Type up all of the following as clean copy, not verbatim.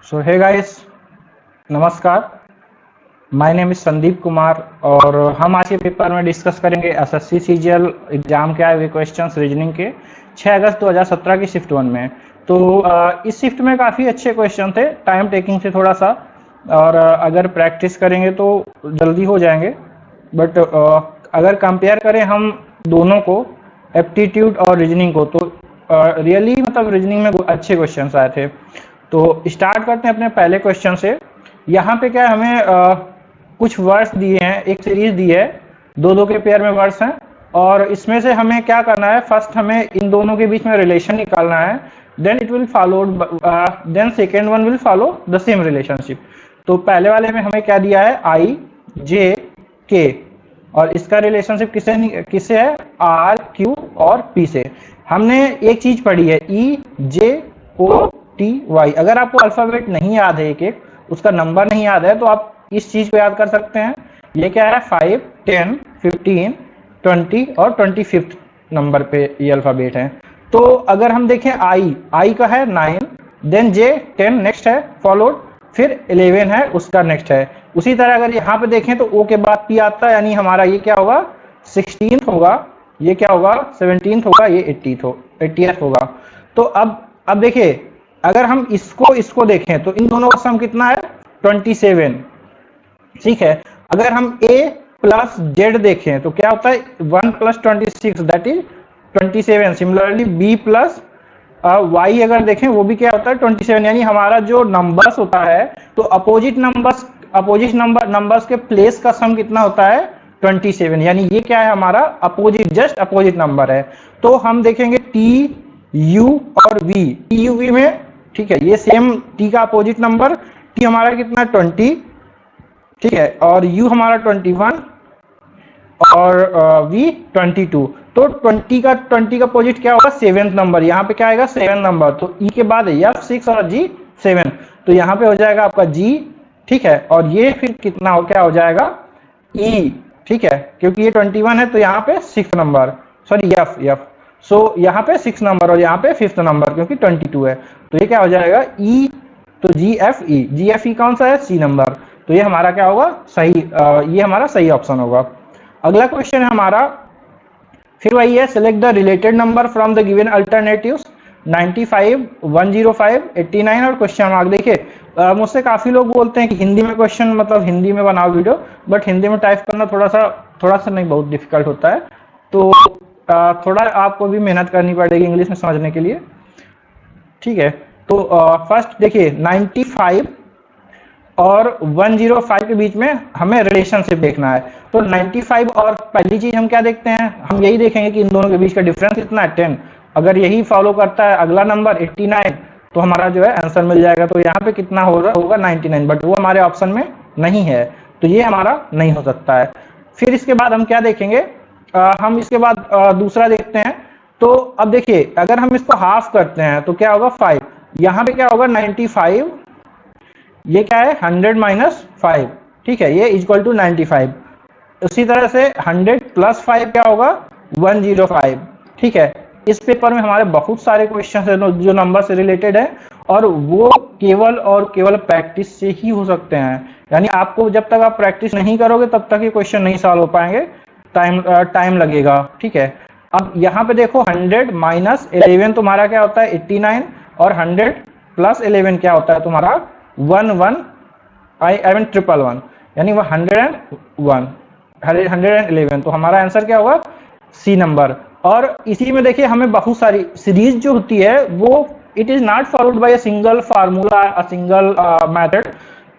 सो hey guys, नमस्कार। My name is Sandeep Kumar और हम आज के पेपर में डिस्कस करेंगे एसएससी सीजीएल एग्जाम के आए हुए क्वेश्चंस रीजनिंग के 6 अगस्त 2017 की शिफ्ट 1 में। तो इस शिफ्ट में काफ़ी अच्छे क्वेश्चन थे, टाइम टेकिंग से थोड़ा सा, और अगर प्रैक्टिस करेंगे तो जल्दी हो जाएंगे। बट अगर कंपेयर करें हम दोनों को, एप्टीट्यूड और रीजनिंग को, तो रियली मतलब रीजनिंग में अच्छे क्वेश्चंस आए थे। तो स्टार्ट करते हैं अपने पहले क्वेश्चन से। यहाँ पे क्या है, हमें कुछ वर्ड्स दिए हैं, एक सीरीज दी है, दो दो के पेयर में वर्ड्स हैं, और इसमें से हमें क्या करना है, फर्स्ट हमें इन दोनों के बीच में रिलेशन निकालना है, then it will followed, then second one will follow the same relationship. तो पहले वाले में हमें क्या दिया है, आई जे के, और इसका रिलेशनशिप किससे है, आर क्यू और पी से। हमने एक चीज पढ़ी है, ई जे ओ टी वाई। अगर आपको अल्फाबेट नहीं याद है, एक एक उसका नंबर नहीं याद है, तो आप इस चीज को याद कर सकते हैं। ये क्या है, 5, 10, 15, 20 और 25 नंबर पे ये अल्फाबेट है। तो अगर हम देखें, आई का है 9, देन जे 10 नेक्स्ट है, फॉलोड, फिर 11 है उसका नेक्स्ट है। उसी तरह अगर यहाँ पे देखें तो ओ के बाद पी आता है, यानी हमारा ये क्या होगा, 16th होगा, ये क्या होगा, 17th होगा, ये 80th होगा। तो अब देखिए, अगर हम इसको देखें तो इन दोनों का सम कितना है, 27। ठीक है। अगर हम a प्लस जेड देखें तो क्या होता है, 1 + 26 that is 27। Similarly b plus y अगर देखें वो भी क्या होता है, 27। यानी हमारा जो नंबर्स होता है, तो अपोजिट नंबर्स के प्लेस का सम कितना होता है, 27। यानी ये क्या है, हमारा अपोजिट, जस्ट अपोजिट नंबर है। तो हम देखेंगे टी यू और वी, टी यू वी में, ठीक है, ये सेम t का अपोजिट नंबर, t हमारा कितना 20, ठीक है, और u हमारा 21 और v 22। तो 20 का अपोजिट क्या होगा, 7th नंबर। यहाँ पे क्या आएगा, 7 नंबर। तो e के बाद f6 और g 7। तो यहाँ पे हो जाएगा आपका g, ठीक है, और ये फिर कितना हो, क्या हो जाएगा, e, ठीक है, क्योंकि ये 21 है तो यहाँ पे 6 नंबर, सॉरी f। सो यहाँ पे 6 नंबर और यहाँ पे 5th नंबर, क्योंकि 22 है। तो ये क्या हो जाएगा, e, तो जी एफ ई कौन सा है, सी नंबर। तो ये हमारा क्या होगा, सही, ये हमारा सही ऑप्शन होगा। अगला क्वेश्चन है हमारा, फिर वही है, select the related number from the given alternatives 95, 105, 89 और क्वेश्चन मार्क। देखिए, मुझसे काफी लोग बोलते हैं कि हिंदी में क्वेश्चन, मतलब हिंदी में बनाओ वीडियो, बट हिंदी में टाइप करना थोड़ा सा नहीं, बहुत डिफिकल्ट होता है। तो थोड़ा आपको भी मेहनत करनी पड़ेगी इंग्लिश में समझने के लिए, ठीक है। तो फर्स्ट देखिए, 95 और 105 के बीच में हमें रिलेशनशिप देखना है। तो 95 और पहली चीज हम क्या देखते हैं, हम यही देखेंगे कि इन दोनों के बीच का डिफरेंस कितना है, 10। अगर यही फॉलो करता है अगला नंबर 89, तो हमारा जो है आंसर मिल जाएगा। तो यहाँ पे कितना होगा 99, बट वो हमारे ऑप्शन में नहीं है, तो ये हमारा नहीं हो सकता है। फिर इसके बाद हम क्या देखेंगे, हम इसके बाद दूसरा देखते हैं। तो अब देखिए, अगर हम इसको हाफ करते हैं तो क्या होगा, 5। यहाँ पे क्या होगा, 95, ये क्या है, 100 - 5, ठीक है, ये इक्वल टू 95। उसी तरह से 100 + 5 क्या होगा, 105, ठीक है। इस पेपर में हमारे बहुत सारे क्वेश्चन है जो नंबर से रिलेटेड है, और वो केवल प्रैक्टिस से ही हो सकते हैं। यानी आपको जब तक आप प्रैक्टिस नहीं करोगे तब तक ये क्वेश्चन नहीं सॉल्व हो पाएंगे, टाइम लगेगा, ठीक है। अब यहाँ पे देखो, 100 - 11 तुम्हारा क्या होता है, 89, और 100 + 11 क्या होता है तुम्हारा, 111, यानी वो 111। तो हमारा आंसर क्या होगा, सी नंबर। और इसी में देखिए, हमें बहुत सारी सीरीज जो होती है, वो it is not followed by a single formula, a single method.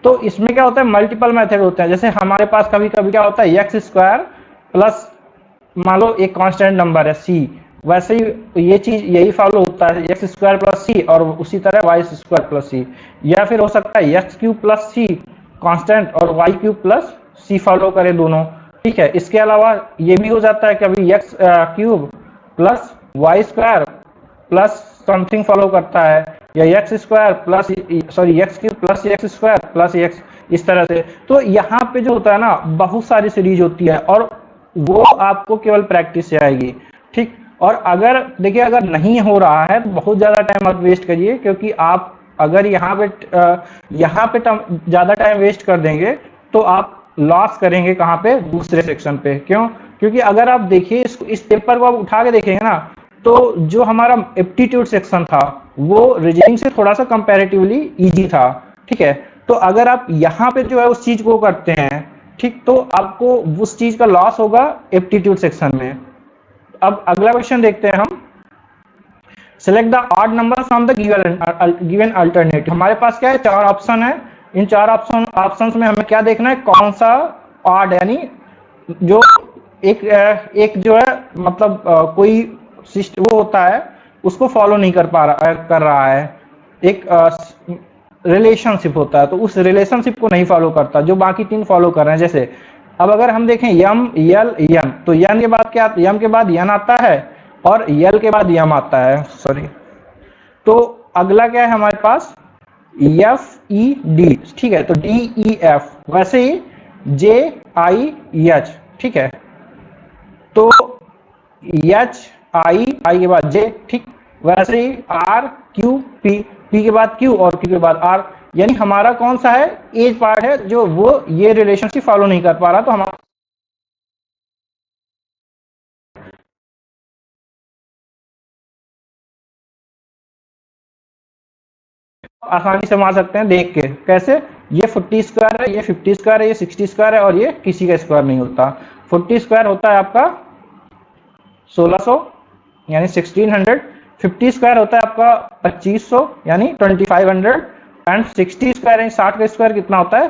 तो इसमें क्या होता है, मल्टीपल मेथड होते हैं। जैसे हमारे पास कभी कभी क्या होता है, x² प्लस, मान लो एक कांस्टेंट नंबर है c, वैसे ही ये चीज यही फॉलो होता है, x² + c, और उसी तरह y² + c। या फिर हो सकता है x³ + c कांस्टेंट और y³ + c फॉलो करे दोनों, ठीक है। इसके अलावा ये भी हो जाता है कभी x³ + y² + समथिंग फॉलो करता है, या x² + x³ + x² + x, इस तरह से। तो यहाँ पे जो होता है ना, बहुत सारी सीरीज होती है, और वो आपको केवल प्रैक्टिस से आएगी, ठीक। और अगर देखिए, अगर नहीं हो रहा है तो बहुत ज़्यादा टाइम मत वेस्ट करिए, क्योंकि आप अगर यहाँ पे ज़्यादा टाइम वेस्ट कर देंगे तो आप लॉस करेंगे कहाँ पे, दूसरे सेक्शन पे। क्यों? क्योंकि अगर आप देखिए इस पेपर को आप उठा के देखेंगे ना, तो जो हमारा एप्टीट्यूड सेक्शन था वो रीजनिंग से थोड़ा सा कंपैरेटिवली इजी था, ठीक है। तो अगर आप यहाँ पे जो है उस चीज को करते हैं, ठीक, तो आपको उस चीज का लॉस होगा एप्टीट्यूड सेक्शन में। अब अगला क्वेश्चन देखते हैं हम। Select the odd number from the given alternative. हमारे पास क्या है, 4 ऑप्शन है। इन 4 ऑप्शंस में हमें क्या देखना है, कौन सा ऑड, यानी जो एक जो है मतलब कोई सिस्टम वो होता है उसको फॉलो नहीं कर रहा है, एक रिलेशनशिप होता है तो उस रिलेशनशिप को नहीं फॉलो करता, जो बाकी 3 फॉलो कर रहे हैं। जैसे अब अगर हम देखें यम यल यम, तो यन के बाद क्या, यम के बाद यन आता है और यल के बाद यम आता है, सॉरी। तो अगला क्या है हमारे पास, एफ ई डी, ठीक है। तो डी ई एफ, वैसे ही जे आई एच, ठीक है। तो एच आई के बाद जे, ठीक, वैसे ही आर क्यू पी, पी के बाद क्यू और क्यू के बाद आर, यानी हमारा कौन सा है, एज पार्ट है जो वो ये रिलेशनशिप फॉलो नहीं कर पा रहा, तो हमारा आसानी से मार सकते हैं देख के। कैसे, ये 40 स्क्वायर है, ये 50 स्क्वायर है, ये 60 स्क्वायर है और ये किसी का स्क्वायर नहीं होता। 40 स्क्वायर होता है आपका 1600 यानी 1600, 50 स्क्वायर होता है आपका 2500 यानी 2500, एंड 60 स्क्वायर यानी 60 का स्क्वायर कितना होता है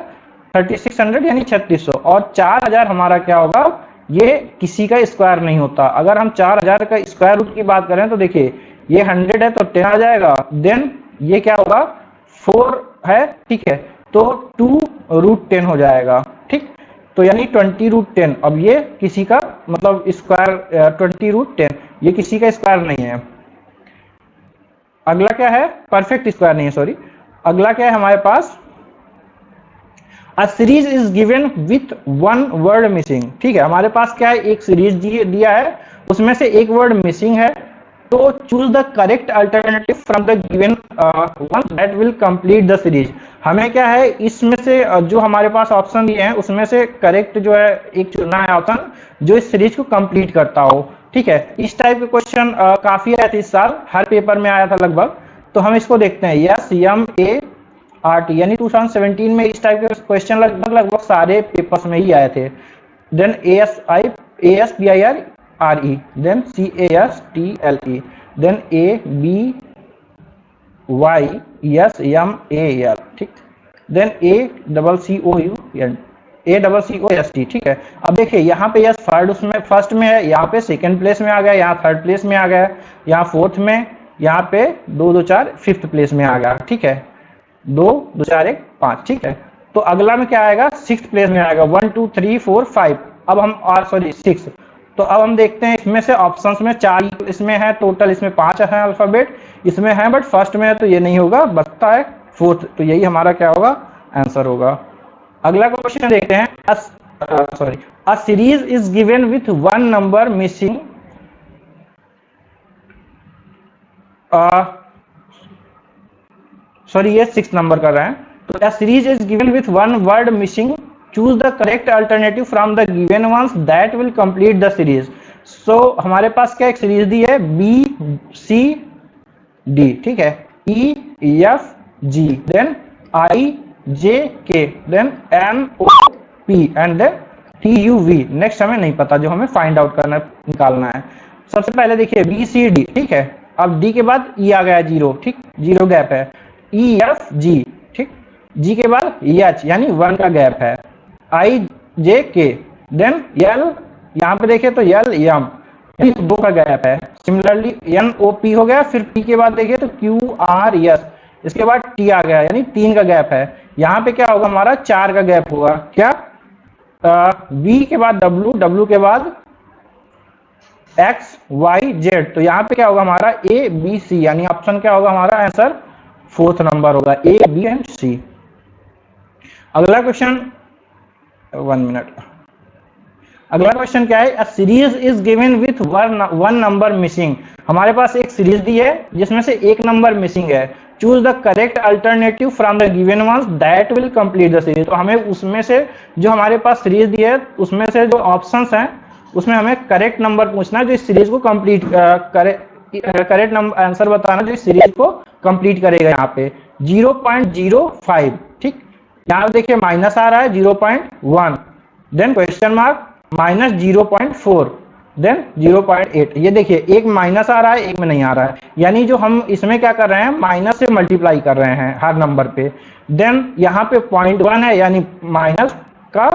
3600 यानी 3600, और 4000 हमारा क्या होगा, ये किसी का स्क्वायर नहीं होता। अगर हम 4000 का स्क्वायर रूट की बात करें तो देखिए ये 100 है तो 10 आ जाएगा, देन ये क्या होगा 4 है, ठीक है, तो 2√10 हो जाएगा, ठीक। तो यानी 20√10, अब ये किसी का मतलब स्क्वायर 20√10 ये किसी का स्क्वायर नहीं है। अगला क्या है, परफेक्ट स्क्वायर नहीं है, सॉरी। अगला क्या है हमारे पास, a series is given with 1 word missing, ठीक है। हमारे पास क्या है, एक सीरीज दिया है, उसमें से एक वर्ड मिसिंग है, तो choose the correct alternative from the given one that will complete the series. हमें क्या है, इसमें से जो हमारे पास ऑप्शन दिए हैं उसमें से करेक्ट जो है एक चुनना है ऑप्शन जो इस सीरीज को कंप्लीट करता हो, ठीक है। इस टाइप के क्वेश्चन काफी आए थे इस साल, हर पेपर में आया था लगभग। तो हम इसको देखते हैं, S M A R T, यानी 2017 में इस टाइप के क्वेश्चन लगभग सारे पेपर्स में ही आए थे। Then A S P I R E, then C A S T L E, then A B Y S M A L, ठीक, then A double C O U N, A double C O S T, ठीक है। अब देखिए यहाँ पे yes third उसमें first में है, यहाँ पे सेकंड प्लेस में आ गया, यहाँ थर्ड प्लेस में आ गया, यहाँ फोर्थ में, यहाँ पे 2 2 4 फिफ्थ प्लेस में आ गया, ठीक है, 2 2 4 1 5, ठीक है। तो अगला में क्या आएगा, 6th प्लेस में आएगा, 1 2 3 4 5, अब हम सॉरी 6। तो अब हम देखते हैं इसमें से ऑप्शंस में 4 इसमें है टोटल, इसमें 5 है अल्फाबेट इसमें है, बट फर्स्ट में है तो ये नहीं होगा, बचता है 4th, तो यही हमारा क्या होगा, आंसर होगा। अगला क्वेश्चन देखते हैं, a series is given with 1 number missing, sorry ये 6 नंबर कर रहे हैं। तो a series is given with 1 word missing, choose the correct alternative from the given ones that will complete the series. So हमारे पास क्या एक सीरीज दी है, बी सी डी, ठीक है, E F G, then I J K, then N O P and then T U V. Next हमें नहीं पता, जो हमें फाइंड आउट करना निकालना है। सबसे पहले देखिए बी सी डी, ठीक है, अब डी के बाद ई आ गया 0, ठीक, 0 गैप है, ई एफ जी, ठीक, जी के बाद एच यानी 1 का गैप है, आई जे के, देन यल, यहाँ पे देखिए तो यल यम 2 का गैप है, सिमिलरली एन ओ पी हो गया, फिर पी के बाद देखिए तो क्यू आर एस, इसके बाद टी आ गया यानी 3 का गैप है। यहाँ पे क्या होगा हमारा 4 का गैप होगा, क्या बी के बाद डब्ल्यू, डब्ल्यू के बाद एक्स वाई जेड, तो यहाँ पे क्या होगा हमारा ए बी सी, यानी ऑप्शन क्या होगा हमारा आंसर 4th नंबर होगा, ए बी एंड सी। अगला क्वेश्चन 1 मिनट, अगला क्वेश्चन क्या है, a series is given with 1 number missing. हमारे पास एक सीरीज दी है जिसमें से एक नंबर मिसिंग है, choose the correct alternative from the given ones that will complete the series. तो हमें उसमें से जो हमारे पास सीरीज दी है उसमें से जो ऑप्शंस हैं उसमें हमें करेक्ट नंबर पूछना है जो इस सीरीज को कंप्लीट करे, करेक्ट नंबर आंसर बताना जो इस सीरीज को कंप्लीट करेगा। यहाँ पे 0.05, ठीक, यहाँ देखिए माइनस आ रहा है 0.1, then question mark minus 0.4, then 0.8। ये देखिए एक माइनस आ रहा है एक में नहीं आ रहा है, यानी जो हम इसमें क्या कर रहे हैं माइनस से मल्टीप्लाई कर रहे हैं हर नंबर पे। देन यहाँ पे 0.1 है यानी माइनस का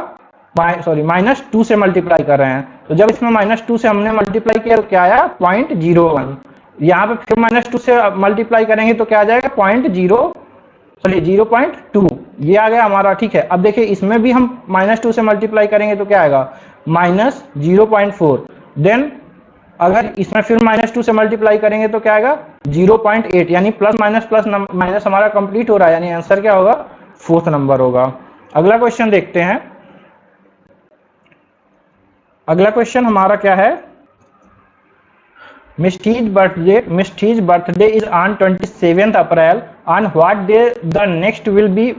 -2 से मल्टीप्लाई कर रहे हैं। तो जब इसमें -2 से हमने मल्टीप्लाई किया तो क्या आया 0.01। यहाँ पे फिर -2 से मल्टीप्लाई करेंगे तो क्या आ जाएगा 0.2, ये आ गया हमारा, ठीक है। अब देखिए इसमें भी हम -2 से मल्टीप्लाई करेंगे तो क्या आएगा -0.4, देन अगर इसमें फिर -2 से मल्टीप्लाई करेंगे तो क्या आएगा 0.8, यानी प्लस माइनस हमारा कंप्लीट हो रहा है, यानी आंसर क्या होगा 4th नंबर होगा। अगला क्वेश्चन देखते हैं। अगला क्वेश्चन हमारा क्या है, Mishti's birthday is on 27th April. On what day the next will be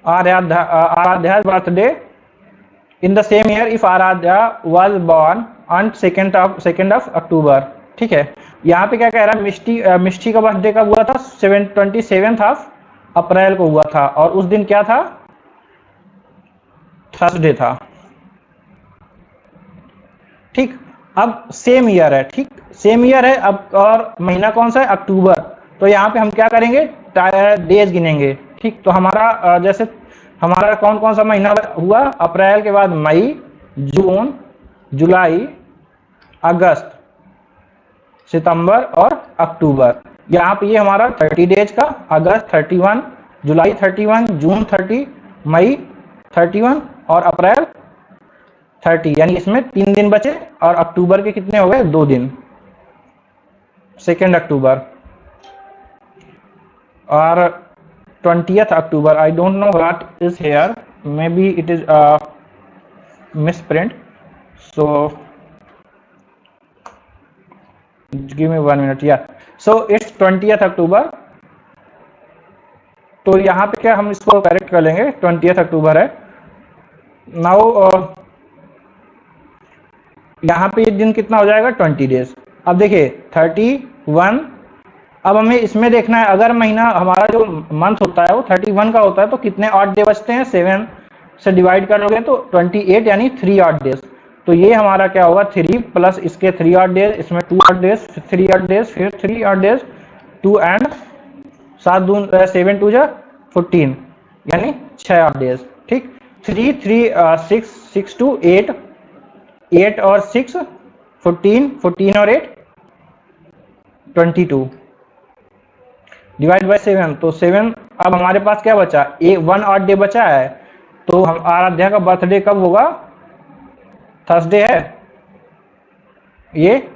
Aradhya's birthday in the same year if Aradhya was born on 2nd of October। ठीक है, यहाँ पे क्या कह रहा है, मिष्टी का बर्थडे कब हुआ था 27th ऑफ अप्रैल को हुआ था, और उस दिन क्या था थर्सडे था, ठीक। अब सेम ईयर है, ठीक, सेम ईयर है, अब और महीना कौन सा है अक्टूबर। तो यहाँ पे हम क्या करेंगे डेज गिनेंगे, ठीक। तो हमारा जैसे हमारा कौन कौन सा महीना हुआ, अप्रैल के बाद मई, जून, जुलाई, अगस्त, सितंबर और अक्टूबर। यहाँ पे ये हमारा 30 डेज का, अगस्त 31, जुलाई 31, जून 30, मई 31 और अप्रैल 30, यानी इसमें 3 दिन बचे, और अक्टूबर के कितने हो गए 2 दिन, 2 अक्टूबर और 20th October. I don't know what is here, may be it is misprint, so give me 1 minute, yeah, so it's 20th अक्टूबर। तो यहाँ पे क्या हम इसको करेक्ट कर लेंगे, 20th अक्टूबर है। नाउ यहाँ पे दिन कितना हो जाएगा 20 डेज। अब देखिए 31, अब हमें इसमें देखना है अगर महीना हमारा जो मंथ होता है वो 31 का होता है तो कितने ऑड डे बचते हैं, 7 से डिवाइड करोगे तो 28, यानी 3 ऑड डेज। तो ये हमारा क्या होगा 3 प्लस इसके 3 ऑड डेज, इसमें 2 ऑड डेज, 3 ऑड डेज, फिर 3 ऑड डेज, 2 एंड 7 2 जा 14, यानी 6 ऑड डेज, ठीक। 3 3 6 6 2 8, 8 और 6 14, 14 और 8 22 डिवाइड बाय 7, तो 7। अब हमारे पास क्या बचा, 1 ऑड डे बचा है, तो हम आराध्या का बर्थडे कब होगा, थर्सडे है, ये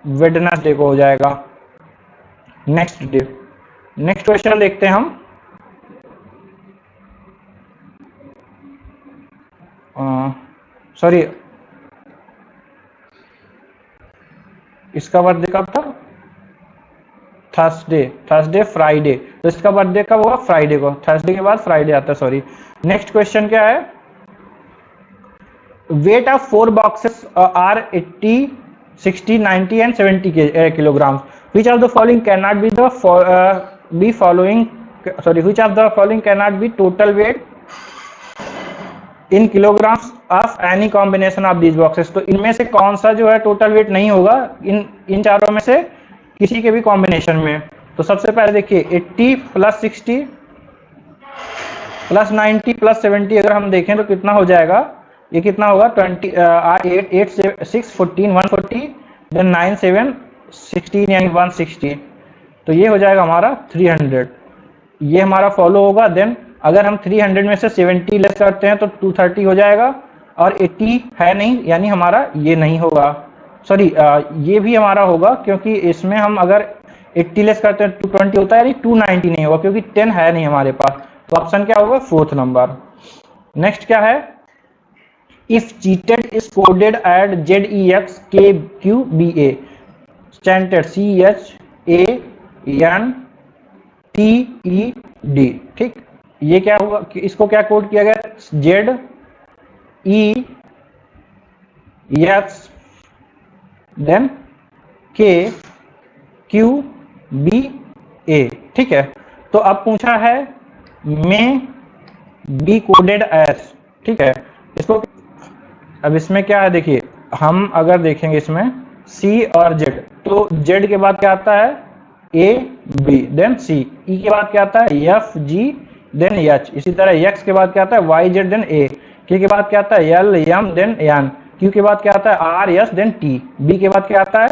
वेडनेसडे को हो जाएगा, नेक्स्ट डे। नेक्स्ट क्वेश्चन देखते हैं हम। सॉरी, इसका बर्थडे कब था, थर्सडे फ्राइडे, तो इसका बर्थडे कब होगा फ्राइडे को, थर्सडे के बाद फ्राइडे आता है, सॉरी। नेक्स्ट क्वेश्चन क्या है, weight of 4 boxes are 80 60 90 and 70 kilograms, which of the following cannot be the which of the following cannot be total weight in kilograms of any combination of these boxes। तो इनमें से कौन सा जो है total weight नहीं होगा इन चारों में से किसी के भी कॉम्बिनेशन में। तो सबसे पहले देखिए 80 प्लस 60 प्लस 90 प्लस 70 अगर हम देखें तो कितना हो जाएगा, ये कितना होगा 8 6 14 140, देन 9 7 16 यानी 160, तो ये हो जाएगा हमारा 300, ये हमारा फॉलो होगा। देन अगर हम 300 में से 70 लेस करते हैं तो 230 हो जाएगा, और 80 है नहीं यानी हमारा ये नहीं होगा, सॉरी ये भी हमारा होगा क्योंकि इसमें हम अगर 80 लेस करते हैं 220 होता है, यानी 290 नहीं होगा क्योंकि 10 है नहीं हमारे पास। तो ऑप्शन क्या होगा 4th नंबर। नेक्स्ट क्या है, if cheated is coded at ZEX KQBA, chanted, CHANTED, ठीक। ये क्या होगा कि इसको क्या कोड किया गया, ZEX देन KQBA, ठीक है। तो अब पूछा है मे बी कोडेड एज, ठीक है। इसको अब इसमें क्या है, देखिए हम अगर देखेंगे इसमें C और Z, तो Z के बाद क्या आता है A B then C, E के बाद क्या आता है F G देन H, इसी तरह X के बाद क्या आता है Y Z then A, K के बाद क्या आता है L M then N, Q के बाद क्या आता है R S then T, B के बाद क्या आता है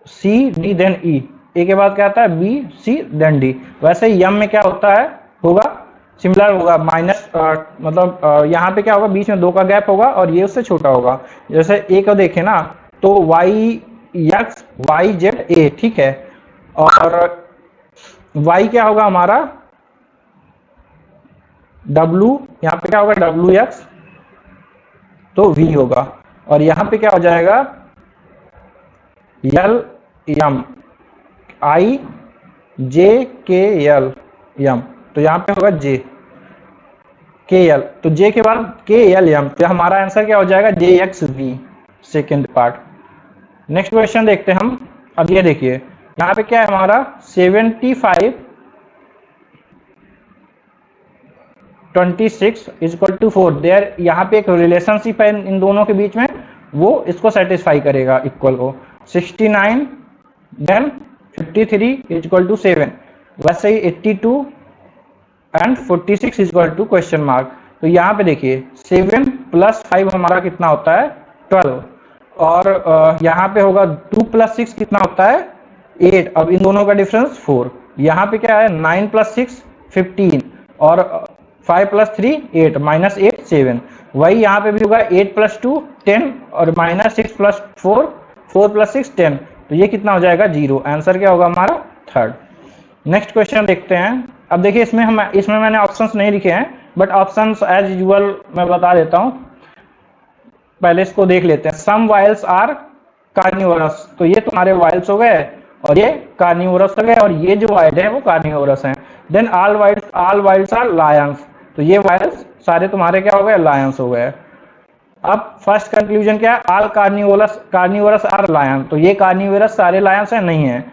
C D then E, A के बाद क्या आता है B C देन D। वैसे ही M में क्या होता है, होगा सिमिलर होगा, माइनस मतलब यहाँ पे क्या होगा, बीच में 2 का गैप होगा और ये उससे छोटा होगा। जैसे A को देखें ना, तो YX YZ A, ठीक है, और Y क्या होगा हमारा W, यहाँ पे क्या होगा WX, तो V होगा, और यहाँ पे क्या हो जाएगा L M I J K L M, तो यहाँ पे होगा J K L, तो J के बाद K L M, तो हमारा आंसर क्या हो जाएगा JXV, second part. Next question देखते हैं हम। अब ये देखिए यहाँ पे क्या है हमारा 75:26 = 4, देयर यहाँ पे एक रिलेशनशिप है इन दोनों के बीच में, वो इसको सेटिस्फाई करेगा इक्वल को। 69 देन 53 = 7, वैसे ही 82 एंड 46 = क्वेश्चन मार्क। तो यहाँ पे देखिए 7 + 5 हमारा कितना होता है 12, और यहाँ पे होगा 2 + 6 कितना होता है 8, अब इन दोनों का डिफरेंस 4। यहाँ पे क्या है 9 + 6 15, और 5 + 3 8, -8 7, वही यहाँ पे भी होगा 8 + 2 10, और -6 + 4 4 + 6 10, तो ये कितना हो जाएगा 0, आंसर क्या होगा हमारा थर्ड। नेक्स्ट क्वेश्चन देखते हैं। अब देखिए इसमें मैंने ऑप्शंस नहीं लिखे हैं, बट ऑप्शंस एज यूजुअल मैं बता देता हूं, पहले इसको देख लेते हैं। सम वाइल्स आर कार्निवोरस, तो ये तुम्हारे वाइल्स हो गए और ये कार्निवोरस हो गए, और ये जो वाइल्ड है वो कार्निवोरस हैं। Then all wiles are lions, तो ये वाइल्स सारे तुम्हारे क्या हो गए लायंस हो गए। अब फर्स्ट कंक्लूजन क्या है, ऑल कार्निवोरस आर लायन, तो ये कार्निवोरस सारे लायंस हैं, नहीं है।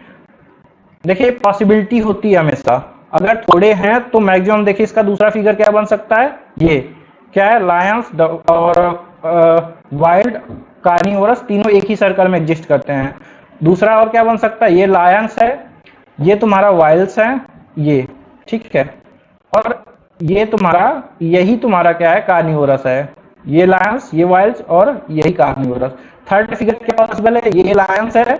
देखिए पॉसिबिलिटी होती है हमेशा, अगर थोड़े हैं तो मैक्सिमम, देखिए इसका दूसरा फिगर क्या बन सकता है, ये क्या है लायंस और वाइल्ड कार्निवोरस तीनों एक ही सर्कल में एग्जिस्ट करते हैं। दूसरा और क्या बन सकता है, ये लायंस है, ये तुम्हारा वाइल्ड्स है, ये ठीक है, और ये तुम्हारा यही तुम्हारा क्या है कार्निवोरस है, ये लायंस ये वाइल्ड्स और यही कार्निवोरस। थर्ड फिगर क्या पॉसिबल है, ये लायंस है,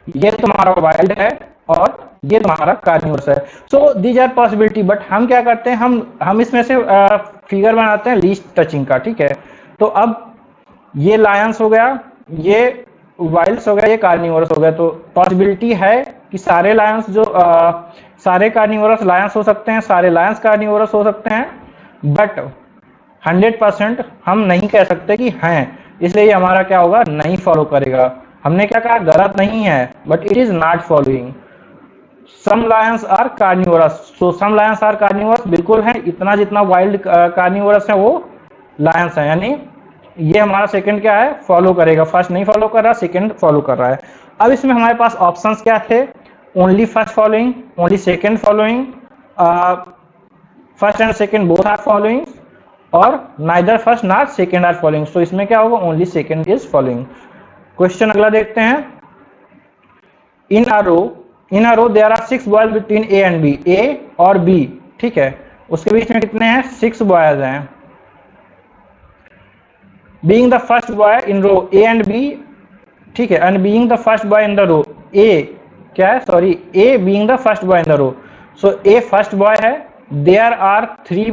ये तुम्हारा वाइल्ड है, और ये तुम्हारा कार्निवोरस है। So these are possibility, but हम क्या करते हैं, हम इसमें से फिगर बनाते हैं लीस्ट टचिंग का, ठीक है। तो अब ये लायंस हो गया, ये वाइल्ड्स हो गया, ये कार्निवोरस हो गया, तो पॉसिबिलिटी है कि सारे लायंस जो सारे कार्निवोरस लायंस हो सकते हैं, सारे लायंस कार्निवोरस हो सकते हैं, बट 100% हम नहीं कह सकते कि हैं, इसलिए ये हमारा क्या होगा नहीं फॉलो करेगा। हमने क्या कहा गलत नहीं है, but it is not following. Some lions are carnivorous, so some lions are carnivorous बिल्कुल है, इतना जितना वाइल्ड कार्निवोरस है वो लायंस है, यानी ये हमारा सेकंड क्या है फॉलो करेगा, फर्स्ट नहीं फॉलो कर रहा, सेकंड फॉलो कर रहा है। अब इसमें हमारे पास ऑप्शंस क्या थे, only first following, only second following, first and second both are following, और neither first not second are following. So इसमें क्या होगा only second is following. Question अगला देखते हैं। In a row there are 6 boys between A and B, A और B, ठीक है, उसके बीच में कितने हैं 6 बॉयज हैं। Being the first boy in row A and B, ठीक है, and being the first boy in the row, A क्या है sorry, A being the first boy in the row, so A first boy है। There are 3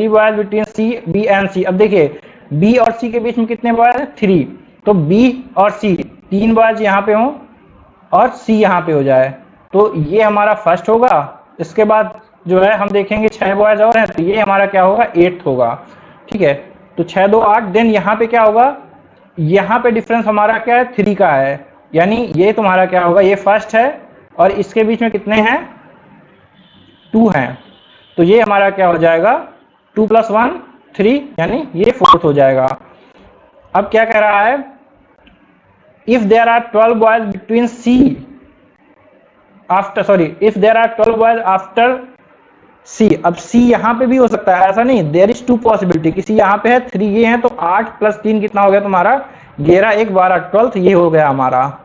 boys between C B and C. अब देखिए B और सी के बीच में कितने boys हैं 3, तो बी और सी 3 बॉयज यहाँ पे हों और सी यहाँ पे हो जाए, तो ये हमारा फर्स्ट होगा। इसके बाद जो है हम देखेंगे 6 बॉयज और हैं, तो ये हमारा क्या होगा 8th होगा, ठीक है। तो 6 2 8, देन यहाँ पे क्या होगा, यहाँ पे डिफरेंस हमारा क्या है 3 का है, यानी ये तुम्हारा क्या होगा, ये फर्स्ट है और इसके बीच में कितने हैं, 2 हैं, तो ये हमारा क्या हो जाएगा, 2 + 1 3, यानी ये फोर्थ हो जाएगा। अब क्या कह रहा है, if there are 12 boys between C after, sorry if there are 12 boys after C. अब सी यहाँ पे भी हो सकता है, ऐसा नहीं, देयर इज 2 पॉसिबिलिटी, किसी यहाँ पे है 3 ये है, तो 8 + 3 कितना हो गया तुम्हारा, 11 1 12 12th ये हो गया हमारा।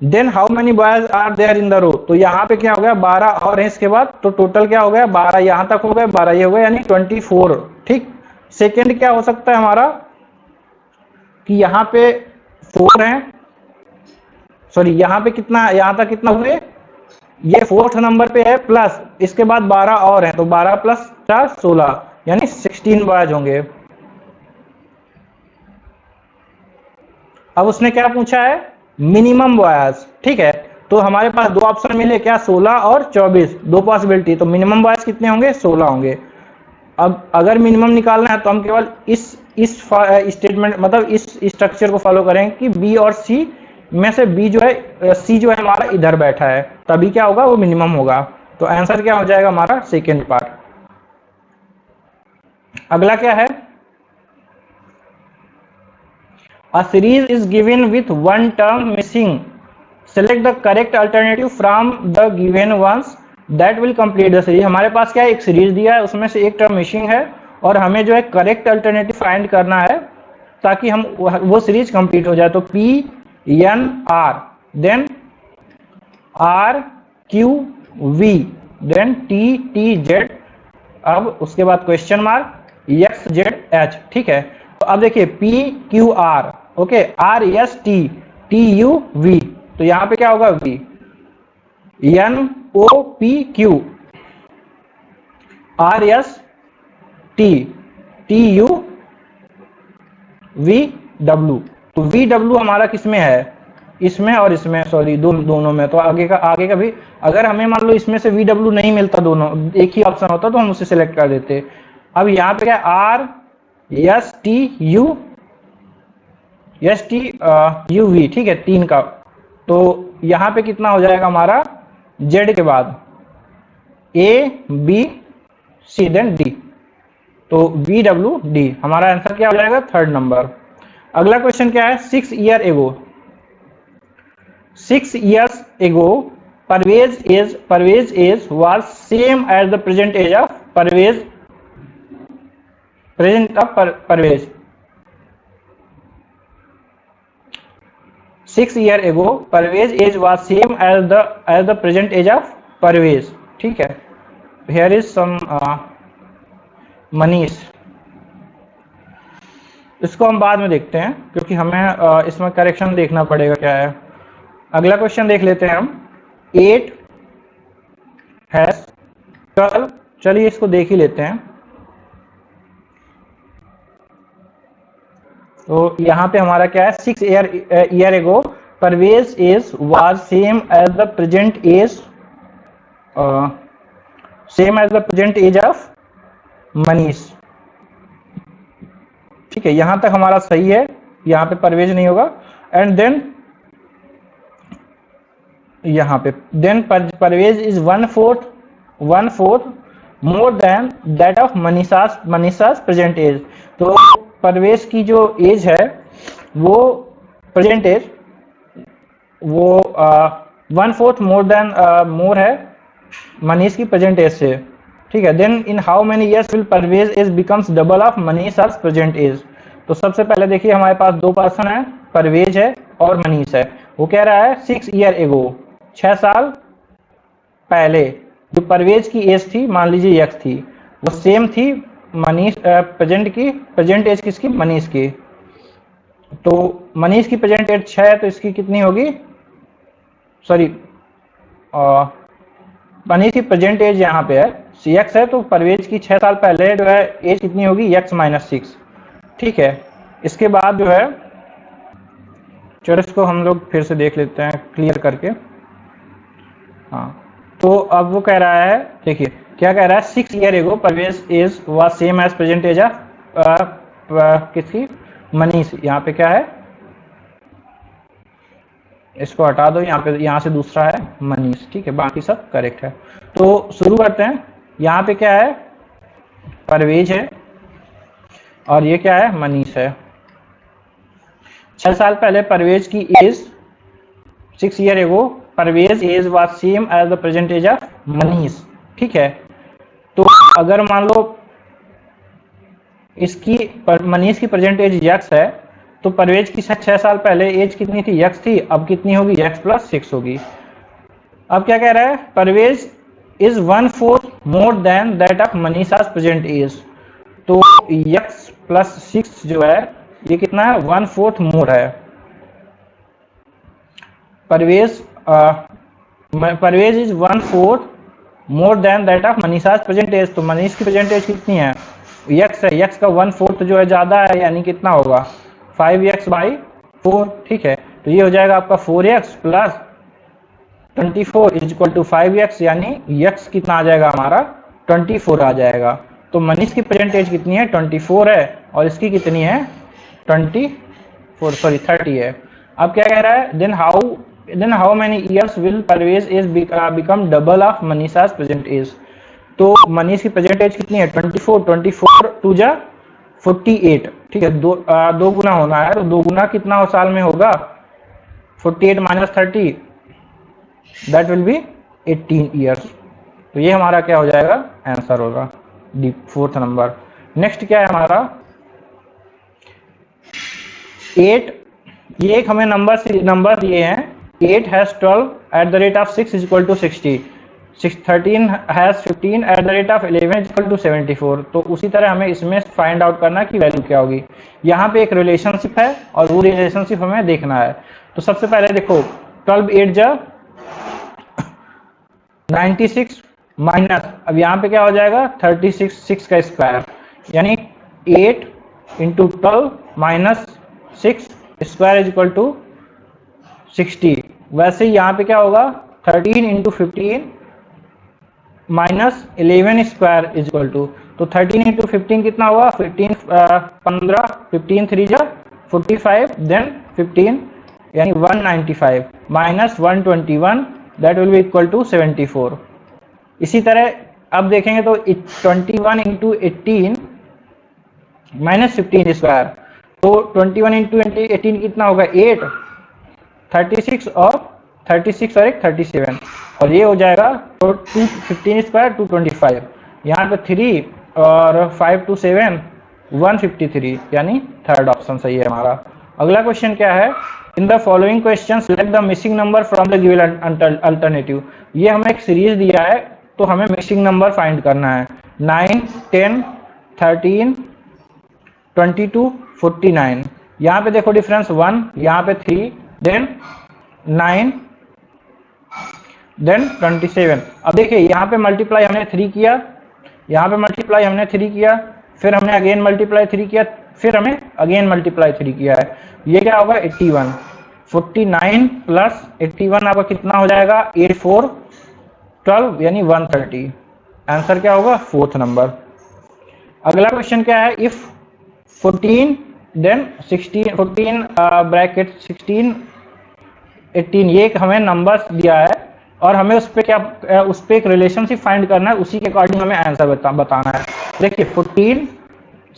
Then how many boys are there in the row, तो यहाँ पे क्या हो गया, 12 और है इसके बाद, तो टोटल क्या हो गया, 12 यहाँ तक हो गए, 12 ये हो गया, यानी 24। ठीक, सेकेंड क्या हो सकता है हमारा, कि यहाँ पे 4 है, सॉरी यहाँ पे कितना, यहाँ तक कितना हुए, ये 4th नंबर पे है, प्लस इसके बाद 12 और है, तो 12 + 4 16, यानी 16 बॉयज होंगे। अब उसने क्या पूछा है, मिनिमम बॉयज। ठीक है, तो हमारे पास 2 ऑप्शन मिले, क्या, 16 और 24, 2 पॉसिबिलिटी, तो मिनिमम बॉयज कितने होंगे, 16 होंगे। अब अगर मिनिमम निकालना है तो हम केवल इस स्टेटमेंट, मतलब इस स्ट्रक्चर को फॉलो करेंगे कि बी और सी में से बी जो है, सी जो है हमारा इधर बैठा है, तभी क्या होगा, वो मिनिमम होगा। तो आंसर क्या हो जाएगा हमारा, सेकेंड पार्ट। अगला क्या है, a series is given with 1 term missing, select the correct alternative from the given ones that will complete the series. हमारे पास क्या है, एक सीरीज दिया है, उसमें से एक टर्म मिसिंग है और हमें जो है करेक्ट अल्टरनेटिव फाइंड करना है ताकि हम वो सीरीज कंप्लीट हो जाए। तो P N R, then R Q V, then T T Z, अब उसके बाद question mark X Z H. ठीक है, तो अब देखिए P Q R, okay, R S T T U V, तो यहां पे क्या होगा, V, N O P Q, R S T T U V W. तो वी डब्ल्यू हमारा किसमें है, इसमें और इसमें, सॉरी दोनों में। तो आगे का भी, अगर हमें मान लो इसमें से वी डब्ल्यू नहीं मिलता, दोनों एक ही ऑप्शन होता तो हम उसे सिलेक्ट कर देते। अब यहाँ पे क्या, R S T U V, ठीक है, 3 का, तो यहाँ पे कितना हो जाएगा हमारा, जेड के बाद A B C then D, तो वी डब्ल्यू डी, हमारा आंसर क्या हो जाएगा, 3rd नंबर। अगला क्वेश्चन क्या है, 6 years ago Parvez age was same as the present age of Parvez. 6 years ago Parvez age was same as the present age of Parvez. ठीक है, here is some Manish, इसको हम बाद में देखते हैं क्योंकि हमें इसमें करेक्शन देखना पड़ेगा क्या है। अगला क्वेश्चन देख लेते हैं हम, 8 हैश 12, चलिए इसको देख ही लेते हैं। तो यहाँ पे हमारा क्या है, 6 year ago Parvez age was same age the present age of Manish. ठीक है, यहां तक हमारा सही है, यहाँ पे परवेज नहीं होगा। एंड देन यहाँ पे then Parvez is 1/4 more than that of Manisha's present age. तो परवेज की जो एज है वो प्रेजेंट एज वो 1/4 मोर है मनीष की प्रेजेंट एज से। ठीक है, then in how many years will Parvez age becomes double of Manisha's present age. तो सबसे पहले देखिए हमारे पास 2 पर्सन है, परवेज है और मनीष है। वो कह रहा है 6 years ago 6 साल पहले जो परवेज की एज थी, मान लीजिए x थी, वो सेम थी मनीष प्रेजेंट एज किसकी, मनीष की। तो मनीष की प्रेजेंट एज 6 है, तो इसकी कितनी होगी, सॉरी मनीष की प्रेजेंट एज यहाँ पे है x है, तो परवेज की 6 साल पहले जो है एज कितनी होगी, x - 6। ठीक है, इसके बाद जो है, चलो इसको हम लोग फिर से देख लेते हैं क्लियर करके। हाँ, तो अब वो कह रहा है, देखिए क्या कह रहा है, 6 years ago Parvez age was same age present age of किसकी, मनीष। यहाँ पे क्या है, इसको हटा दो, यहाँ से दूसरा है मनीष, ठीक है, बाकी सब करेक्ट है। तो शुरू करते हैं। यहाँ पे क्या है, परवेज है और ये क्या है, मनीष है। 6 साल पहले परवेज की as 6 year ago Parvez age was same age the present age of Manish, ठीक है। तो अगर मान लो इसकी मनीष की प्रेजेंट एज यक्स है, तो परवेज की 6 साल पहले एज कितनी थी, यक्स थी, अब कितनी होगी, यक्स प्लस 6 होगी। अब क्या कह रहा है, Parvez is 1/4 more than that of Manisha's present age. तो यक्स प्लस 6 जो है ये कितना है, 1/4 मोर है। Parvez is 1/4 more than that of Manisha's present age. तो मनीष की प्रेजेंट एज कितनी है, यक्स है, यक्स का 1/4 जो है ज्यादा है, यानी कितना होगा 5x/4, ठीक है। तो ये हो जाएगा आपका 4x plus 24 is equal to 5x, यानी यक्स कितना आ जाएगा हमारा 24 आ जाएगा। तो मनीष की प्रेजेंट एज कितनी है, 24 है, और इसकी कितनी है 30 है। अब क्या कह रहा है, then how many years will Parvez age become double of Manisha's present age. तो मनीष की प्रेजेंट एज कितनी है 24 टू जा 48, ठीक है, दो गुना होना है, तो 2 गुना कितना साल में होगा 48 minus 30, that will B 18 years. तो ये हमारा क्या हो जाएगा, आंसर होगा डी, 4th नंबर। नेक्स्ट क्या है हमारा 8। ये एक हमें नंबर दिए हैं, 8 has 12 at the rate of 6 is equal to 60, 13 has 15 at the rate of 11 is equal to 74। तो उसी तरह हमें इसमें फाइंड आउट करना कि वैल्यू क्या होगी। यहाँ पे एक रिलेशनशिप है और वो रिलेशनशिप हमें देखना है। तो सबसे पहले देखो 12 8 जा 96 माइनस, अब यहाँ पे क्या हो जाएगा 36 6 का स्क्वायर, यानी 8 into 12 minus 6 square is equal to 60। वैसे ही यहाँ पे क्या होगा 13 into 15 minus 11 square is equal to, तो 13 इंटू 15 कितना होगा 15 3 जा 45, देन 15 यानी 195 minus 121, that will be equal to 74। इसी तरह अब देखेंगे तो 21 इंटू 18 माइनस 15 स्क्वायर, तो 21 इंटू 18 कितना होगा 8, 36 और एक 37, और ये हो जाएगा तो 15 स्क्वायर 225, यहाँ पे 3 और 5 2 7 153, यानी थर्ड ऑप्शन सही है हमारा। अगला क्वेश्चन क्या है, in the following question select the missing number from the given alternative. ये हमें एक सीरीज दिया है, तो हमें मिसिंग नंबर फाइंड करना है। 9 10 13 22 49, यहाँ पे देखो डिफरेंस 1, यहाँ पे 3, देन 9, देन 27। अब देखिए यहाँ पे मल्टीप्लाई हमने 3 किया, यहाँ पे मल्टीप्लाई हमने 3 किया, फिर हमने अगेन मल्टीप्लाई 3 किया, फिर हमें अगेन मल्टीप्लाई 3 किया है। ये क्या होगा 81, 49 प्लस 81 आपका कितना हो जाएगा 8 4 12, यानी 130। आंसर क्या होगा 4th नंबर। अगला क्वेश्चन क्या है, इफ 14 देन 16 14 ब्रैकेट 16 18, ये हमें नंबर्स दिया है और हमें उस पे एक रिलेशनशिप फाइंड करना है, उसी के अकॉर्डिंग हमें आंसर बताना है। देखिए 14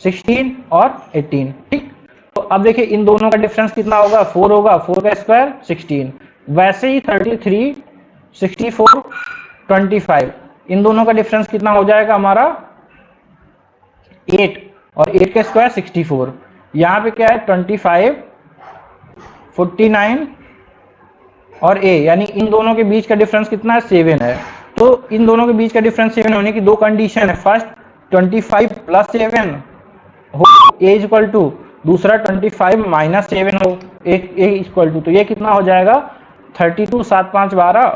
16 और 18, ठीक। तो अब देखिए इन दोनों का डिफरेंस कितना होगा 4 होगा, 4 का स्क्वायर 16। वैसे ही 33 64 25, इन दोनों का डिफरेंस कितना हो जाएगा हमारा 8, और 8 का स्क्वायर 64। यहाँ पे क्या है 25 49 और a, यानी इन दोनों के बीच का डिफरेंस कितना है 7 है। तो इन दोनों के बीच का डिफरेंस 7 होने की दो कंडीशन है, फर्स्ट 25 प्लस 7 हो a इक्वल टू, दूसरा 25 माइनस 7 हो a इक्वल टू। तो ये कितना हो जाएगा 32 7 5 12,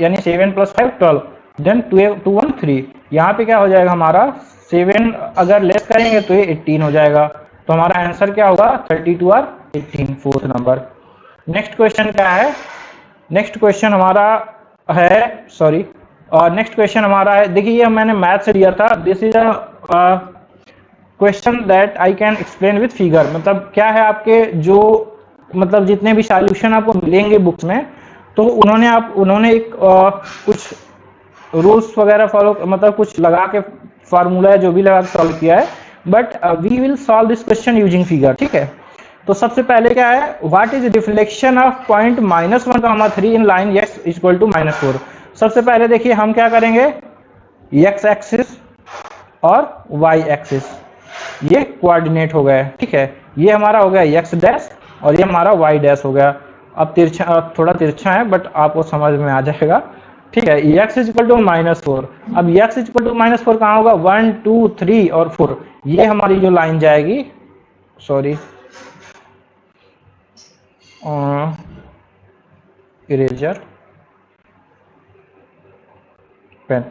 यानी 7 प्लस 5 12, देन 2 1 3। यहाँ पे क्या हो जाएगा हमारा 7 अगर लेस करेंगे तो ये 18 हो जाएगा। तो हमारा आंसर क्या होगा 32 और 18, 4th नंबर। नेक्स्ट क्वेश्चन क्या है, नेक्स्ट क्वेश्चन हमारा है नेक्स्ट क्वेश्चन हमारा है, देखिए ये मैंने मैथ से दिया था। This is a question that I can explain with figure, मतलब क्या है आपके जो मतलब जितने भी सॉल्यूशन आपको मिलेंगे बुक्स में, तो उन्होंने एक कुछ रूल्स वगैरह फॉलो, मतलब कुछ लगा के फार्मूला है जो भी लगा के सॉल्व किया है, but we will solve this question using figure, ठीक है। तो सबसे पहले क्या है, what is reflection of point -1, 3 in line x equal to -4। सबसे पहले देखिए हम क्या करेंगे, x एक्सिस और y एक्सिस ये कोऑर्डिनेट हो गए, ठीक है। ये हमारा हो गया x डैश और ये हमारा y डैश हो गया। अब तिरछा, थोड़ा तिरछा है बट आपको समझ में आ जाएगा, ठीक है। x इक्वल टू -4, अब x इक्वल टू -4 कहाँ होगा, 1 2 3 और 4, ये हमारी जो लाइन जाएगी, सॉरी इरेजर पेन,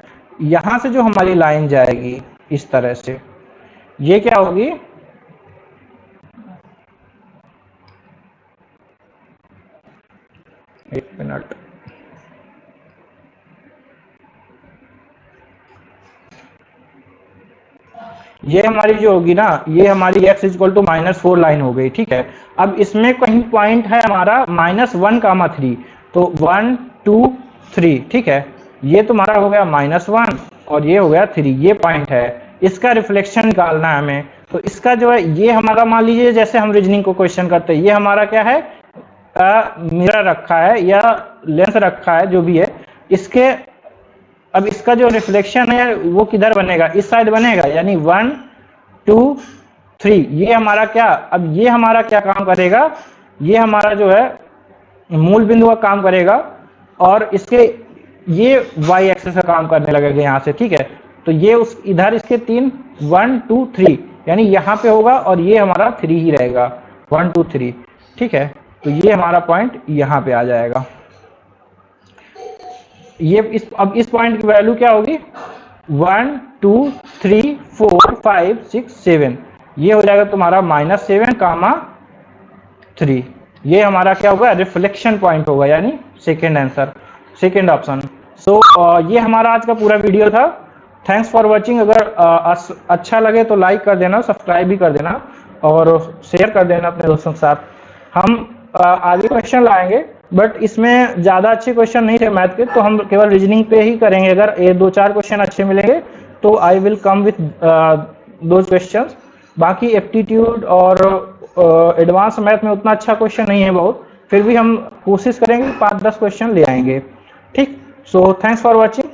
यहां से जो हमारी लाइन जाएगी इस तरह से, ये क्या होगी, एक मिनट, ये हमारी जो होगी ना, ये हमारी x इक्वल टू -4 लाइन हो गई, ठीक है। अब इसमें कहीं पॉइंट है हमारा -1, 3, तो 1 2 3, ठीक है। ये तुम्हारा हो गया -1 और ये हो गया 3, ये पॉइंट है, इसका रिफ्लेक्शन निकालना है हमें। तो इसका जो है, ये हमारा मान लीजिए जैसे हम रीजनिंग को क्वेश्चन करते हैं, ये हमारा क्या है, मिरर रखा है या लेंस रखा है जो भी है, इसके अब इसका जो रिफ्लेक्शन है वो किधर बनेगा, इस साइड बनेगा, यानी 1 2 3, ये हमारा क्या, अब ये हमारा क्या काम करेगा, ये हमारा जो है मूल बिंदु का काम करेगा और इसके ये y एक्सिस का काम करने लगेगा यहाँ से, ठीक है। तो ये उस इधर इसके 3 1 2 3, यानी यहाँ पे होगा और ये हमारा 3 ही रहेगा, 1 2 3, ठीक है। तो ये हमारा पॉइंट यहाँ पे आ जाएगा। ये अब इस पॉइंट की वैल्यू क्या होगी, 1 2 3 4 5 6 7, ये हो जाएगा तुम्हारा -7, 3, ये हमारा क्या होगा, रिफ्लेक्शन पॉइंट होगा, यानी सेकेंड आंसर, सेकेंड ऑप्शन। सो ये हमारा आज का पूरा वीडियो था। Thanks for watching. अगर अच्छा लगे तो लाइक कर देना, सब्सक्राइब भी कर देना और शेयर कर देना अपने दोस्तों के साथ। हम आगे क्वेश्चन लाएंगे, बट इसमें ज़्यादा अच्छे क्वेश्चन नहीं थे मैथ के, तो हम केवल रीजनिंग पे ही करेंगे। अगर ये 2-4 क्वेश्चन अच्छे मिलेंगे तो I will come with those questions. बाकी एप्टीट्यूड और एडवांस मैथ में उतना अच्छा क्वेश्चन नहीं है बहुत, फिर भी हम कोशिश करेंगे 5-10 क्वेश्चन ले आएंगे, ठीक। So thanks for watching.